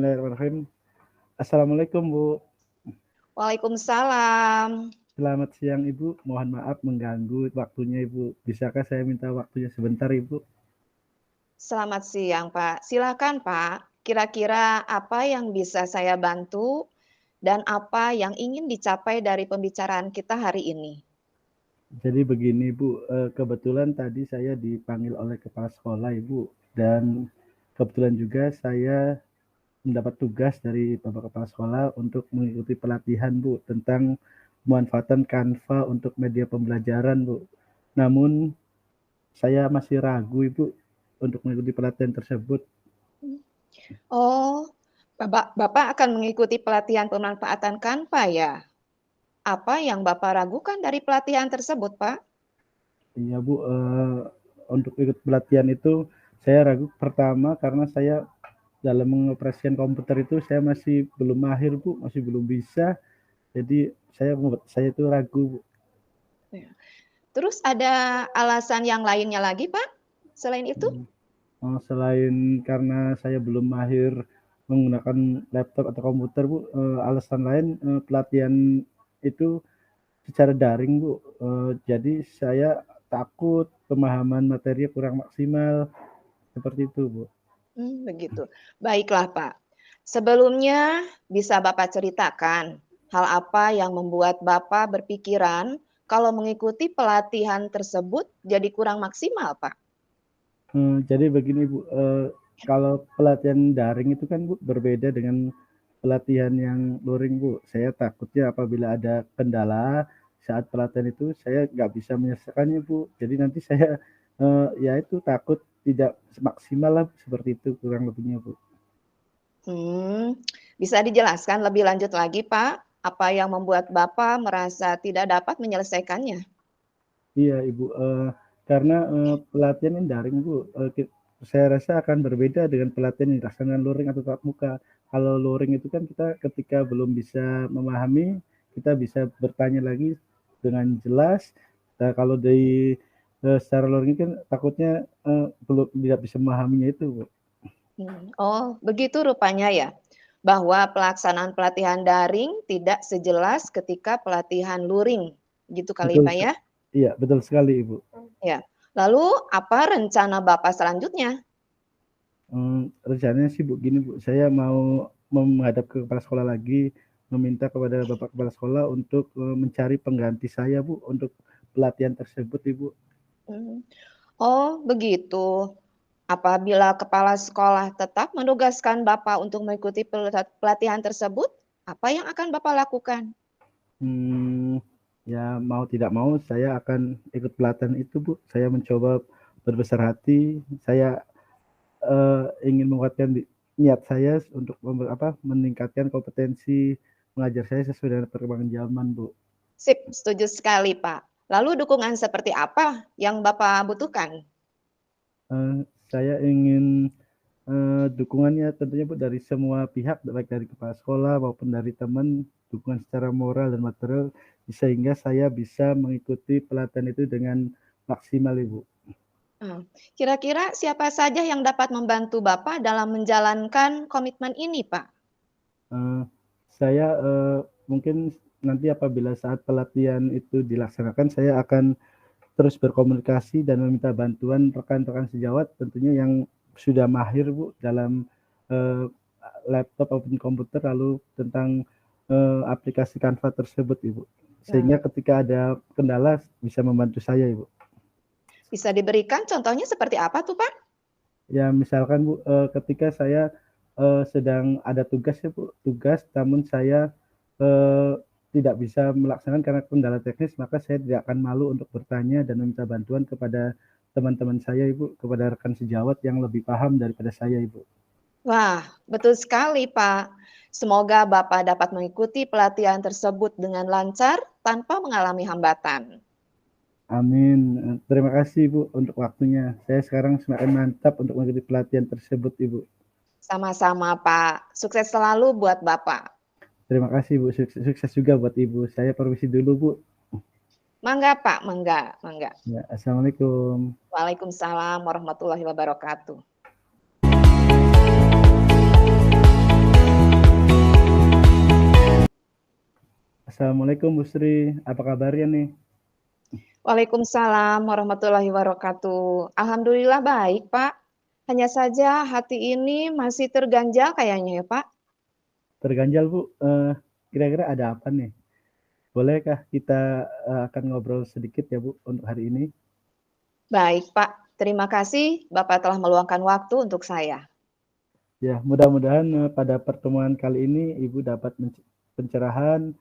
Bismillahirrahmanirrahim. Assalamualaikum, Bu. Waalaikumsalam. Selamat siang, Ibu. Mohon maaf mengganggu waktunya, Ibu. Bisakah saya minta waktunya sebentar, Ibu? Selamat siang, Pak. Silakan, Pak. Kira-kira apa yang bisa saya bantu dan apa yang ingin dicapai dari pembicaraan kita hari ini? Jadi begini, Bu, kebetulan tadi saya dipanggil oleh kepala sekolah, Ibu, dan kebetulan juga saya mendapat tugas dari Bapak Kepala Sekolah untuk mengikuti pelatihan, Bu, tentang pemanfaatan Canva untuk media pembelajaran, Bu. Namun saya masih ragu, Ibu, untuk mengikuti pelatihan tersebut. Oh, Bapak akan mengikuti pelatihan pemanfaatan Canva ya? Apa yang Bapak ragukan dari pelatihan tersebut, Pak? Iya, Bu, untuk ikut pelatihan itu saya ragu pertama karena saya dalam mengoperasikan komputer itu saya masih belum mahir, Bu, masih belum bisa. Jadi saya itu ragu, Bu. Ya. Terus ada alasan yang lainnya lagi, Pak? Selain itu? Selain karena saya belum mahir menggunakan laptop atau komputer, Bu, alasan lain, pelatihan itu secara daring, Bu, jadi saya takut pemahaman materinya kurang maksimal, seperti itu, Bu. Begitu. Baiklah, Pak. Sebelumnya bisa Bapak ceritakan hal apa yang membuat Bapak berpikiran kalau mengikuti pelatihan tersebut jadi kurang maksimal, Pak? Jadi begini, Bu, kalau pelatihan daring itu kan, Bu, berbeda dengan pelatihan yang luring, Bu. Saya takutnya apabila ada kendala saat pelatihan itu saya nggak bisa menyelesaikannya, Bu. Jadi nanti saya, ya itu takut tidak maksimal lah, seperti itu kurang lebihnya, Bu. Bisa dijelaskan lebih lanjut lagi, Pak? Apa yang membuat Bapak merasa tidak dapat menyelesaikannya? Iya, Ibu, karena, pelatihan yang daring, Bu, saya rasa akan berbeda dengan pelatihan yang dilaksanakan luring atau tatap muka. Kalau luring itu kan kita ketika belum bisa memahami, kita bisa bertanya lagi dengan jelas. Nah, kalau secara luring kan takutnya, belum tidak bisa memahaminya itu, Bu. Oh, begitu rupanya ya, bahwa pelaksanaan pelatihan daring tidak sejelas ketika pelatihan luring, gitu kali Betul Pak ya? iya, betul sekali, Ibu. Ya. Lalu apa rencana Bapak selanjutnya? Rencananya sih, Bu, gini, Bu, saya mau menghadap ke kepala sekolah lagi, meminta kepada Bapak Kepala Sekolah untuk, mencari pengganti saya, Bu, untuk pelatihan tersebut, Ibu. Oh, begitu. Apabila kepala sekolah tetap menugaskan Bapak untuk mengikuti pelatihan tersebut, apa yang akan Bapak lakukan? Ya mau tidak mau saya akan ikut pelatihan itu, Bu. Saya mencoba berbesar hati, saya, ingin menguatkan niat saya untuk meningkatkan kompetensi mengajar saya sesuai dengan perkembangan zaman, Bu. Sip, setuju sekali, Pak. Lalu dukungan seperti apa yang Bapak butuhkan? Saya ingin, dukungannya tentunya, Bu, dari semua pihak, baik dari kepala sekolah maupun dari teman, dukungan secara moral dan material, sehingga saya bisa mengikuti pelatihan itu dengan maksimal, Ibu. Kira-kira siapa saja yang dapat membantu Bapak dalam menjalankan komitmen ini, Pak? Saya, mungkin nanti apabila saat pelatihan itu dilaksanakan, saya akan terus berkomunikasi dan meminta bantuan rekan-rekan sejawat tentunya yang sudah mahir, Bu, dalam, eee, laptop maupun komputer, lalu tentang, aplikasi Canva tersebut, Ibu. Sehingga ketika ada kendala bisa membantu saya, Ibu. Bisa diberikan contohnya seperti apa tuh, Pak? Ya misalkan, Bu, ketika saya, sedang ada tugas ya, Bu, namun saya, eee, tidak bisa melaksanakan karena kendala teknis, maka saya tidak akan malu untuk bertanya dan meminta bantuan kepada teman-teman saya, Ibu, kepada rekan sejawat yang lebih paham daripada saya, Ibu. Wah, betul sekali, Pak. Semoga Bapak dapat mengikuti pelatihan tersebut dengan lancar tanpa mengalami hambatan. Amin, terima kasih, Bu, untuk waktunya. Saya sekarang semakin mantap untuk mengikuti pelatihan tersebut, Ibu. Sama-sama, Pak. Sukses selalu buat Bapak. Terima kasih, Bu, sukses juga buat Ibu. Saya permisi dulu, Bu. Mangga, Pak, mangga, mangga. Ya, assalamualaikum. Waalaikumsalam warahmatullahi wabarakatuh. Assalamualaikum Bu Sri, apa kabarnya nih? Waalaikumsalam warahmatullahi wabarakatuh. Alhamdulillah baik, Pak. Hanya saja hati ini masih terganjal kayaknya ya, Pak. Terganjal Bu, kira-kira ada apa nih? Bolehkah kita akan ngobrol sedikit ya Bu untuk hari ini? Baik, Pak. Terima kasih Bapak telah meluangkan waktu untuk saya. Ya, mudah-mudahan pada pertemuan kali ini Ibu dapat pencerahan.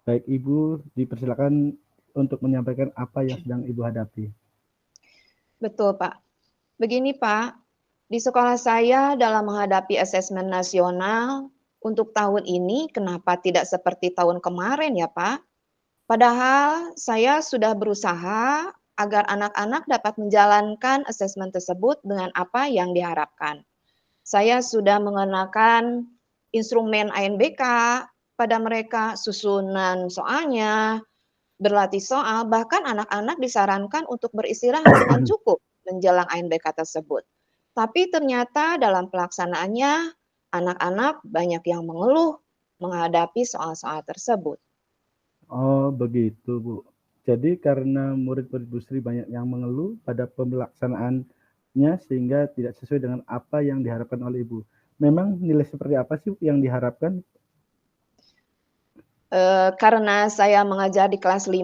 Baik Ibu, dipersilakan untuk menyampaikan apa yang sedang Ibu hadapi. Betul, Pak. Begini, Pak. Di sekolah saya dalam menghadapi asesmen nasional untuk tahun ini kenapa tidak seperti tahun kemarin ya, Pak? Padahal saya sudah berusaha agar anak-anak dapat menjalankan asesmen tersebut dengan apa yang diharapkan. Saya sudah mengenakan instrumen ANBK pada mereka, susunan soalnya, berlatih soal, bahkan anak-anak disarankan untuk beristirahat dengan cukup menjelang ANBK tersebut. Tapi ternyata dalam pelaksanaannya, anak-anak banyak yang mengeluh menghadapi soal-soal tersebut. Oh, begitu Bu. Jadi karena murid-murid Bu Sri banyak yang mengeluh pada pelaksanaannya sehingga tidak sesuai dengan apa yang diharapkan oleh Ibu. Memang nilai seperti apa sih yang diharapkan? Karena saya mengajar di kelas 5,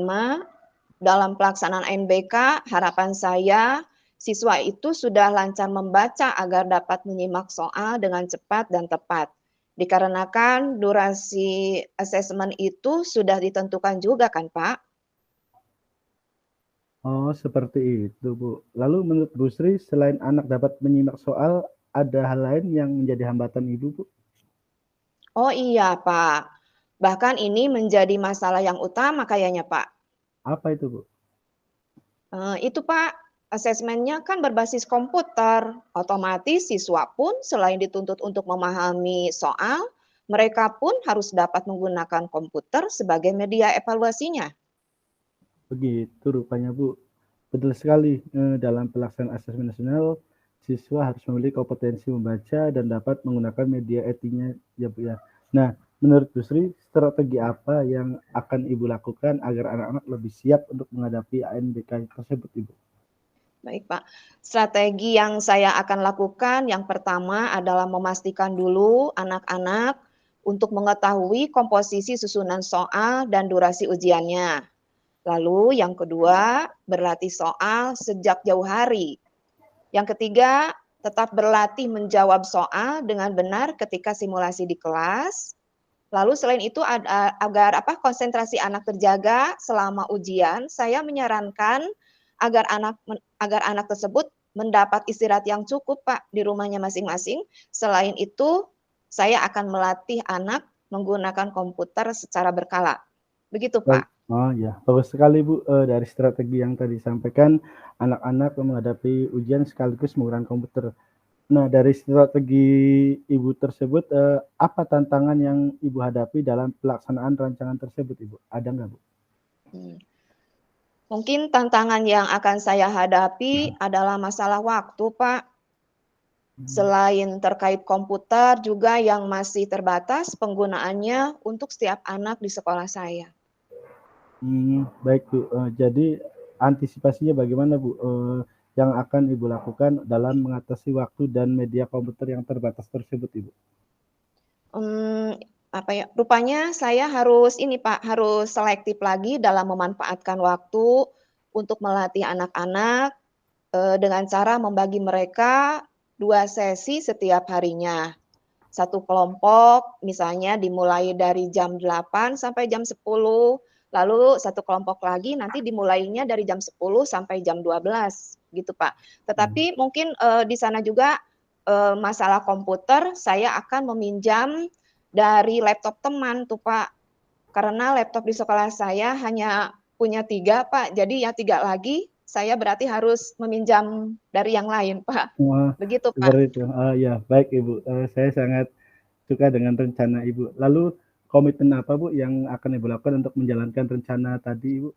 dalam pelaksanaan NBK, harapan saya siswa itu sudah lancar membaca agar dapat menyimak soal dengan cepat dan tepat. Dikarenakan durasi asesmen itu sudah ditentukan juga kan, Pak? Oh, seperti itu, Bu. Lalu menurut Bu Sri, selain anak dapat menyimak soal, ada hal lain yang menjadi hambatan Ibu, Bu? Oh iya, Pak. Bahkan ini menjadi masalah yang utama kayaknya, Pak. Apa itu, Bu? Itu Pak, asesmennya kan berbasis komputer. Otomatis siswa pun selain dituntut untuk memahami soal, mereka pun harus dapat menggunakan komputer sebagai media evaluasinya. Begitu rupanya, Bu. Betul sekali, dalam pelaksanaan asesmen nasional, siswa harus memiliki kompetensi membaca dan dapat menggunakan media etinya, ya, Bu, ya. Nah, menurut Bu Sri, strategi apa yang akan Ibu lakukan agar anak-anak lebih siap untuk menghadapi ANBK tersebut, Ibu? Baik Pak, strategi yang saya akan lakukan yang pertama adalah memastikan dulu anak-anak untuk mengetahui komposisi susunan soal dan durasi ujiannya. Lalu yang kedua, berlatih soal sejak jauh hari. Yang ketiga, tetap berlatih menjawab soal dengan benar ketika simulasi di kelas. Lalu selain itu agar konsentrasi anak terjaga selama ujian, saya menyarankan agar anak tersebut mendapat istirahat yang cukup Pak di rumahnya masing-masing. Selain itu, saya akan melatih anak menggunakan komputer secara berkala. Begitu Baik. Pak. Oh ya, bagus sekali Bu, dari strategi yang tadi disampaikan, anak-anak menghadapi ujian sekaligus menggunakan komputer. Nah, dari strategi Ibu tersebut, apa tantangan yang Ibu hadapi dalam pelaksanaan rancangan tersebut, Ibu? Ada nggak, Bu? Hmm. Mungkin tantangan yang akan saya hadapi adalah masalah waktu, Pak. Selain terkait komputer, juga yang masih terbatas penggunaannya untuk setiap anak di sekolah saya. Baik Bu, jadi antisipasinya bagaimana Bu, yang akan Ibu lakukan dalam mengatasi waktu dan media komputer yang terbatas tersebut, Ibu? Rupanya saya harus ini Pak, harus selektif lagi dalam memanfaatkan waktu untuk melatih anak-anak dengan cara membagi mereka 2 sesi setiap harinya. Satu kelompok misalnya dimulai dari jam 8 sampai jam 10, lalu satu kelompok lagi nanti dimulainya dari jam 10 sampai jam 12 gitu Pak. Tetapi mungkin di sana juga masalah komputer saya akan meminjam dari laptop teman tuh Pak. Karena laptop di sekolah saya hanya punya 3 Pak, jadi ya 3 lagi saya berarti harus meminjam dari yang lain Pak. Wah, Begitu Pak. seperti itu. Oh ya, baik Ibu. Saya sangat suka dengan rencana Ibu. Lalu komitmen apa Bu yang akan Ibu lakukan untuk menjalankan rencana tadi Ibu?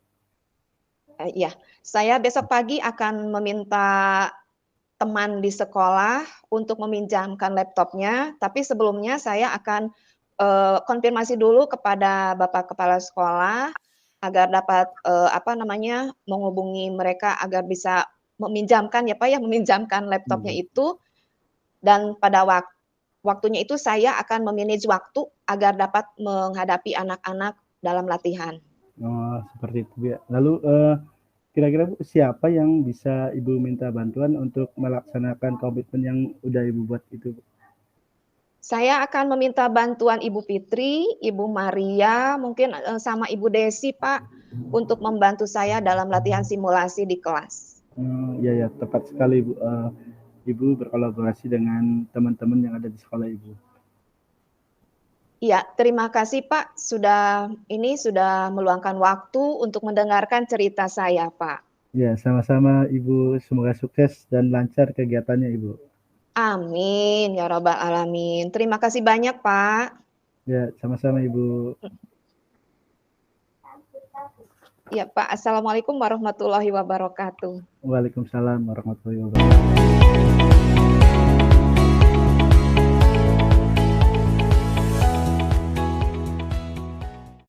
Iya, saya besok pagi akan meminta teman di sekolah untuk meminjamkan laptopnya, tapi sebelumnya saya akan konfirmasi dulu kepada Bapak Kepala Sekolah agar dapat, menghubungi mereka agar bisa meminjamkan ya, Pak, ya, meminjamkan laptopnya Iya. itu dan pada waktunya itu saya akan me-manage waktu agar dapat menghadapi anak-anak dalam latihan. Oh, seperti itu, Bu, ya. Lalu, kira-kira, Bu, siapa yang bisa Ibu minta bantuan untuk melaksanakan komitmen yang udah Ibu buat itu, Bu? Saya akan meminta bantuan Ibu Fitri, Ibu Maria, mungkin, sama Ibu Desi, Pak, untuk membantu saya dalam latihan simulasi di kelas. Iya ya, tepat sekali, Bu, Ibu berkolaborasi dengan teman-teman yang ada di sekolah Ibu. Iya, terima kasih Pak, sudah meluangkan waktu untuk mendengarkan cerita saya, Pak. Ya, sama-sama Ibu, semoga sukses dan lancar kegiatannya, Ibu. Amin, ya rabbal alamin. Terima kasih banyak, Pak. Ya, sama-sama Ibu. Ya, Pak. Assalamualaikum warahmatullahi wabarakatuh. Waalaikumsalam warahmatullahi wabarakatuh.